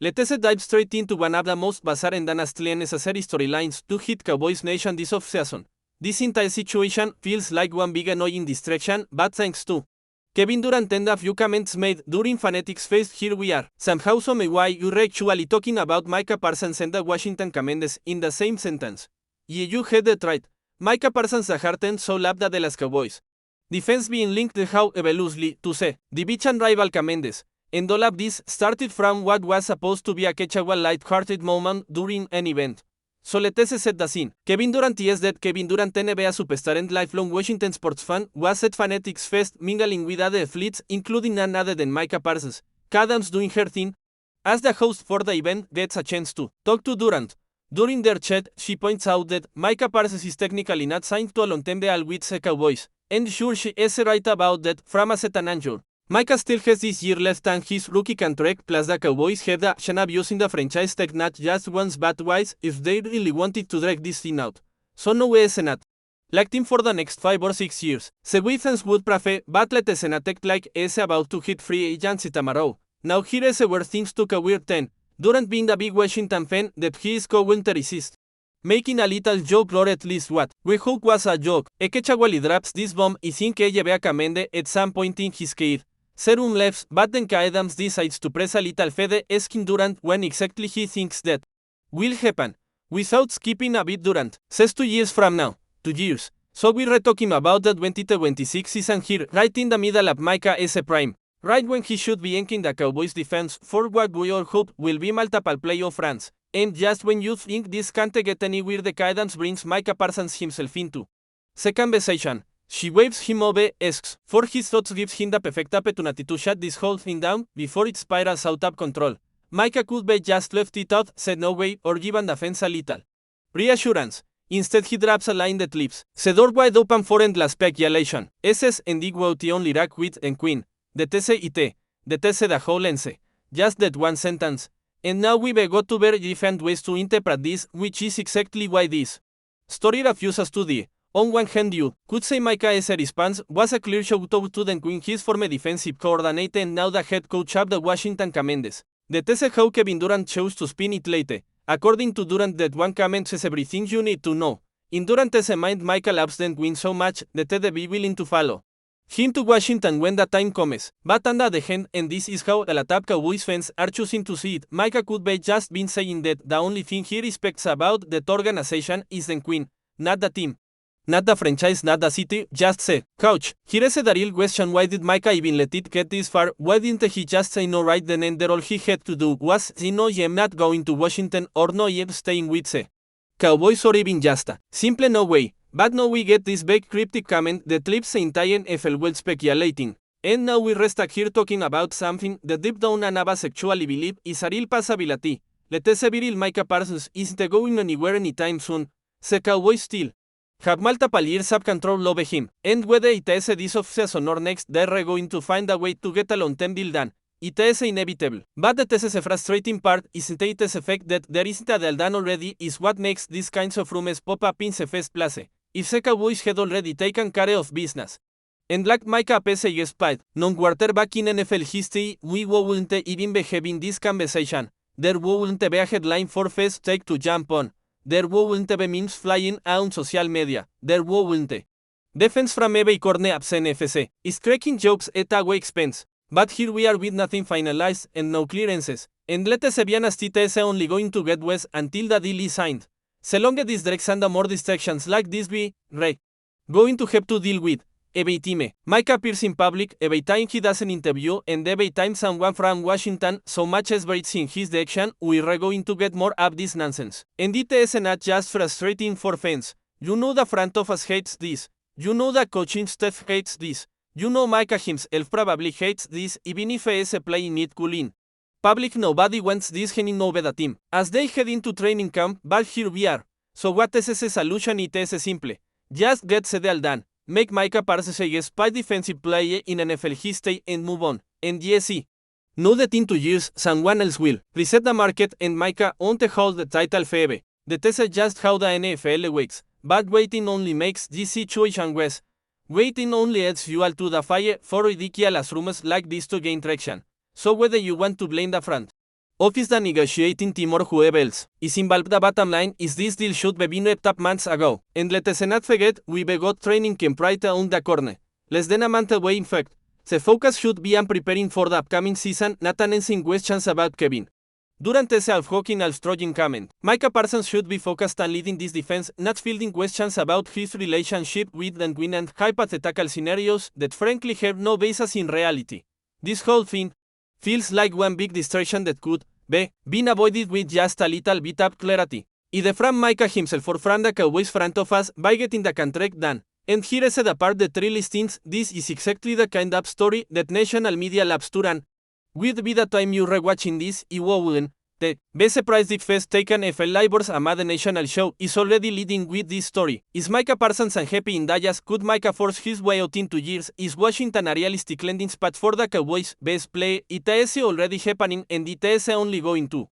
Let's dive straight into one of the most bizarre and honestly unnecessary storylines to hit Cowboys Nation this offseason. This entire situation feels like one big annoying distraction, but thanks to Kevin Durant and a few comments made during Fanatics Fest, here we are. Somehow some why you're actually talking about Micah Parsons and the Washington Commanders in the same sentence. Yeah, you had it right. Micah Parsons the heart and soul of the Dallas Cowboys defense being linked how loosely to say division rival Commanders. And all of this started from what was supposed to be a casual light-hearted moment during an event. So let's set the scene. Kevin Durant is that Kevin Durant, NBA superstar and lifelong Washington sports fan, was at Fanatics Fest mingling with other athletes, including none other than Micah Parsons. Adams doing her thing. As the host for the event gets a chance to talk to Durant. During their chat, she points out that Micah Parsons is technically not signed to a long-term deal with the Cowboys. And sure she is right about that from a set an injury. Micah still has this year left on his rookie contract, plus the Cowboys have the option of using the franchise tag not just once but twice if they really wanted to drag this thing out. So no es not like team for the next 5 or 6 years. Se Withens would prefer, but let's an attack like is about to hit free agency tomorrow. Now here is where things took a weird turn. Durant being the big Washington fan that he is going to resist. Making a little joke or at least what we hope was a joke. Ekechawali drops this bomb y think ella ve a Kamende at some point in his career. Serum left, but then Adams decides to press a little further, asking Durant when exactly he thinks that will happen. Without skipping a bit, Durant says 2 years from now. 2 years. So we're talking about the 2026 season here, right in the middle of Micah as a prime. Right when he should be anchoring the Cowboys defense for what we all hope will be multiple playoff runs. And just when you think this can't get any weird, Adams brings Micah Parsons himself into the conversation. She waves him over, asks for his thoughts, gives him the perfect opportunity to shut this whole thing down before it spirals out of control. Micah could be just left it out, said no way, or given the fence a little reassurance. Instead he drops a line that leaves the door wide open for endless speculation. SS and the only rack with and queen. The TCIT. The TC the whole lens. Just that one sentence. And now we've got to very different ways to interpret this, which is exactly why this story refuses to the on one hand, you could say Micah's response was a clear shout out to the Queen, his former defensive coordinator and now the head coach of the Washington Commanders. The TC how Kevin Durant chose to spin it later. According to Durant, that one comment says everything you need to know. In Durant's mind, Micah loves the win so much that they'd be willing to follow him to Washington when the time comes. But on the other hand, and this is how the top Cowboys fans are choosing to see it, Micah could be just been saying that the only thing he respects about that organization is the Queen, not the team. Not the franchise, not the city, just say, coach, here is the real question, why did Micah even let it get this far? Why didn't he just say no right then and there? All he had to do was say no, I'm not going to Washington, or no, I'm staying with the Cowboys, or even just a simple no way. But now we get this big cryptic comment that leaves the entire NFL world speculating. And now we're stuck here talking about something that deep down none of us actually believe is a real possibility. Let's say real Micah Parsons isn't going anywhere anytime soon. The Cowboys still have multiple years of control over him, and whether it is this offseason or next, they're going to find a way to get a long-term deal done. It is inevitable. But the frustrating part isn't it the fact that there isn't a deal done already is what makes these kinds of rumors pop up in the first place. If the Cowboys had already taken care of business and like Micah PSG spied, non-quarterback in NFL history, we wouldn't even be having this conversation. There wouldn't be a headline for first take to jump on. There wouldn't be memes flying on social media. There wouldn't. Defense from every corner of NFC is cracking jokes at our expense. But here we are with nothing finalized and no clearances. And let's be honest, it is only going to get worse until the deal is signed. So long as this drags and more distractions like this be going to have to deal with every team. Micah appears in public every time he does an interview, and every time someone from Washington so much as breathes in his direction, we're going to get more of this nonsense. And it is not just frustrating for fans. You know the front office hates this. You know the coaching staff hates this. You know Micah himself probably hates this, even if he is playing it cool in public. Nobody wants this hanging over the team as they head into training camp, but here we are. So what is the solution? It is simple. Just get the deal done. Make Micah Parsons a spy defensive player in NFL history and move on. And yes, know that in 2 years, someone else will reset the market and Micah won't hold the title forever. That is just how the NFL works. But waiting only makes this situation worse. Waiting only adds fuel to the fire for ridiculous rumors like this to gain traction. So whether you want to blame the front office the negotiating team or whoever else is involved. The bottom line is this deal should be been wrapped up months ago, and let's not forget we got training camp right around the corner. Less than a month away in fact. The focus should be on preparing for the upcoming season, not answering questions about Kevin Durant ese half-hawking half-throwing comment. Micah Parsons should be focused on leading this defense, not fielding questions about his relationship with and win and hypothetical scenarios that frankly have no basis in reality. This whole thing feels like one big distraction that could be been avoided with just a little bit of clarity. Either from Micah himself or from the Cowboys front office by getting the contract done. And here is the part that really stinks. This is exactly the kind of story that national media loves to run. With by the time you're rewatching this, it won't. The best prize the first taken NFL Livers a Mad National show is already leading with this story. Is Micah Parsons unhappy in Dallas? Could Micah force his way out in 2 years? Is Washington a realistic landing spot for the Cowboys' best play? It is already happening and it is only going to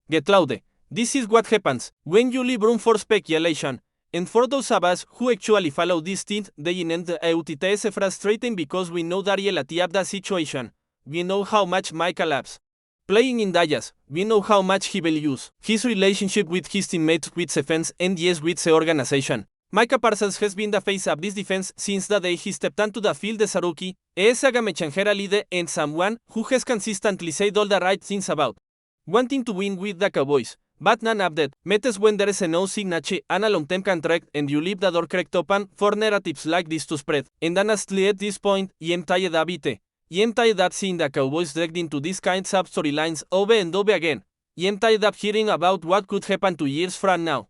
get louder. This is what happens when you leave room for speculation. And for those of us who actually follow this thing, they end out it is frustrating because we know the reality of the situation. We know how much Micah loves playing in Dallas. We know how much he values his relationship with his teammates, with the fans, and yes, with the organization. Micah Parsons has been the face of this defense since the day he stepped onto the field as a rookie. Es a game-changer leader and someone who has consistently said all the right things about wanting to win with the Cowboys. But none of that matters when there is a no signature and a long-term contract and you leave the door cracked open for narratives like this to spread. And honestly at this point, I'm tired of it. I'm tired of seeing the Cowboys dragged into these kinds of storylines over and over again. I'm tired of hearing about what could happen 2 years from now,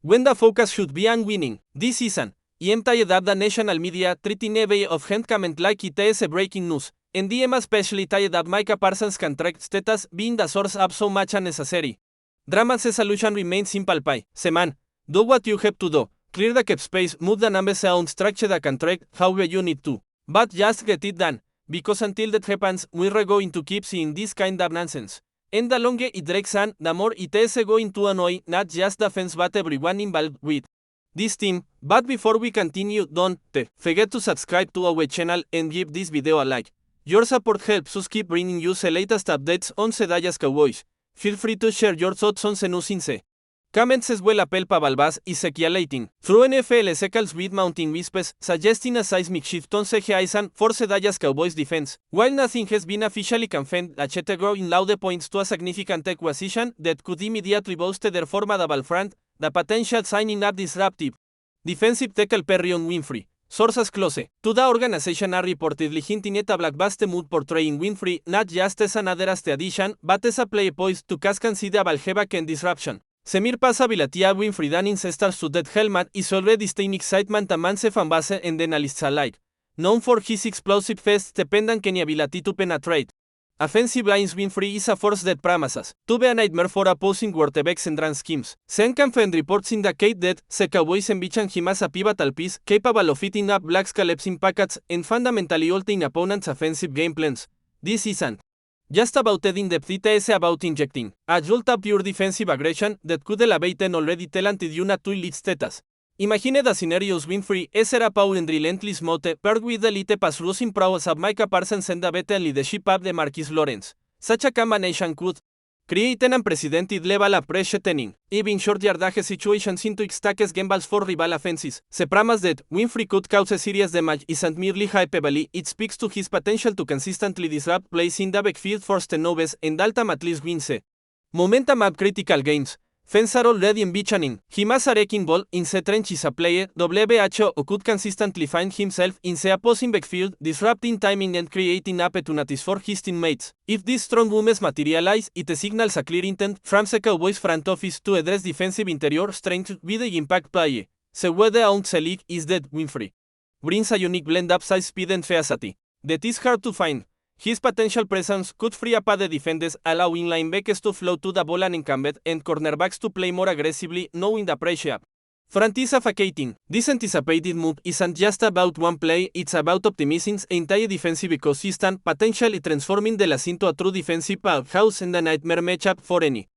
when the focus should be on winning this season. I'm tired of the national media treating every offhand comment like it is a breaking news. And I'm especially tired of Micah Parsons' contract status being the source of so much unnecessary drama. The solution remains simple pie. Man, do what you have to do. Clear the cap space, move the numbers around, structure the contract however you need to. But just get it done. Because until that happens, we're going to keep seeing this kind of nonsense. And the longer it drags on, the more it is going to annoy not just the fans but everyone involved with this team. But before we continue, don't forget to subscribe to our channel and give this video a like. Your support helps us keep bringing you the latest updates on the Dallas Cowboys. Feel free to share your thoughts on the news in the comments as well. Pelpa Balbas is circulating through NFL circles with mounting whispers suggesting a seismic shift on the horizon for the Dallas Cowboys defense. While nothing has been officially confirmed, a chatter growing louder points to a significant acquisition that could immediately boost their formidable front, the potential signing of disruptive defensive tackle PERRION WINFREY. Sources close to the organization are reportedly hinting at a blockbuster mood portraying WINFREY not just as another addition but as a player poised to cause considerable havoc and disruption. The mere possibility of WINFREY donning the stars to that helmet is already stirring excitement among the fanbase and analysts alike. Known for his explosive fast-dependent ability to penetrate offensive lines, WINFREY is a force that promises to be a nightmare for opposing quarterbacks and run schemes. Some confirmed reports indicate that the Cowboys envision him as a pivotal piece capable of eating up blocks, collapsing packets, and fundamentally altering opponents' offensive game plans. This isn't just about adding depth, it is about injecting a jolt of pure defensive aggression that could elevate an already talented unit to elite status. Imagine the scenarios WINFREY is a power and relentless mode paired with the elite pass rushing prowess of Micah Parsons and the veteran leadership of Marquise Lawrence. Such a combination could create an unprecedented level of pressure turning even short yardage situations into extakes gambles for rival offenses. The promise that WINFREY could cause a serious damage isn't merely hyperbole, it speaks to his potential to consistently disrupt plays in the backfield, force turnovers, and ultimately win the momentum of critical games. Fans are already envisioning him as a wrecking ball in the trenches, a player WHO could consistently find himself in the opposing backfield, disrupting timing and creating opportunities for his teammates. If these strong moves materialize, it signals a clear intent from the Cowboys front office to address defensive interior strength with the impact player. The word around the league is that WINFREY brings a unique blend of size, speed, and ferocity that is hard to find. His potential presence could free up the defenders, allowing linebackers to flow to the ball unencumbered and cornerbacks to play more aggressively, knowing the pressure front is suffocating. This anticipated move isn't just about one play, it's about optimizing the entire defensive ecosystem, potentially transforming Dallas into a true defensive powerhouse and a nightmare matchup for any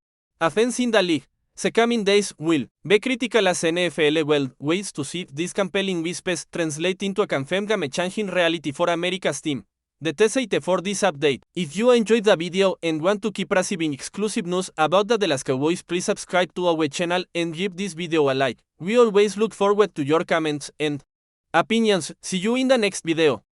offense in the league. The coming days will be critical as NFL well waits to see if these compelling whispers translate into a confirmed game-changing reality for America's team. That's it for this update. If you enjoyed the video and want to keep receiving exclusive news about the Dallas Cowboys, please subscribe to our channel and give this video a like. We always look forward to your comments and opinions. See you in the next video.